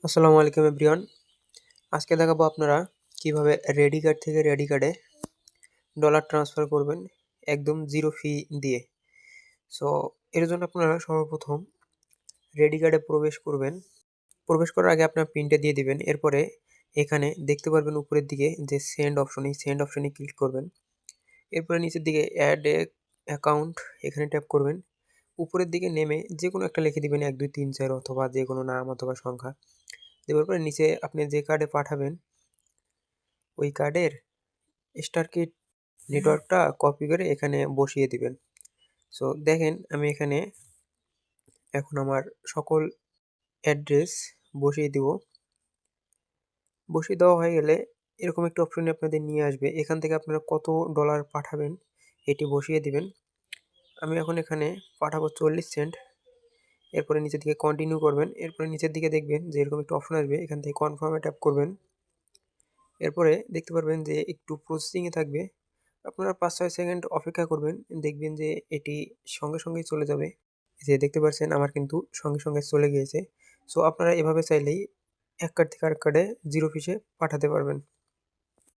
আসসালামু আলাইকুম এভরিওয়ান। আজকে দেখাবো আপনারা কিভাবে রেডি কার্ড থেকে রেডি কার্ডে ডলার ট্রান্সফার করবেন একদম জিরো ফি দিয়ে। সো এর জন্য আপনারা সর্বপ্রথম রেডি কার্ডে প্রবেশ করবেন। প্রবেশ করার আগে আপনার পিনটা দিয়ে দিবেন। এরপরে এখানে দেখতে পারবেন উপরের দিকে যে সেন্ড অপশন, এই সেন্ড অপশনে ক্লিক করবেন। এরপরে নিচের দিকে অ্যাড এ অ্যাকাউন্ট এখানে ট্যাপ করবেন। উপরের দিকে নেমে যেকোনো একটা লিখে দিবেন ১, ২, ৩, ৪ অথবা যেকোনো নাম অথবা সংখ্যা। দেওয়ার পরে নিচে আপনি যে কার্ডে পাঠাবেন ওই কার্ডের স্টারকিট নেটওয়ার্কটা কপি করে এখানে বসিয়ে দিবেন। সো দেখেন আমি এখানে এখন আমার সকল অ্যাড্রেস বসিয়ে দিব। বসিয়ে দেওয়া হয়ে গেলে এরকম একটা অপশনে আপনাদের নিয়ে আসবে। এখান থেকে আপনারা কত ডলার পাঠাবেন এটি বসিয়ে দিবেন। আমি এখন এখানে পাঠাবো ৪০ সেন্ট। এরপরে নিচের দিকে কন্টিনিউ করবেন। এরপরে নিচের দিকে দেখবেন যে এরকম একটা অপশন আসবে। এখান থেকে কনফার্মে ট্যাপ করবেন। এরপরে দেখতে পারবেন যে একটু প্রসেসিংয়ে থাকবে। আপনারা ৫-৬ সেকেন্ড অপেক্ষা করবেন। দেখবেন যে এটি সঙ্গে সঙ্গেই চলে যাবে। যে দেখতে পাচ্ছেন আমার কিন্তু সঙ্গে সঙ্গে চলে গিয়েছে। সো আপনারা এভাবে চাইলেই এক কার্ড থেকে আরেক কার্ডে জিরো ফিসে পাঠাতে পারবেন।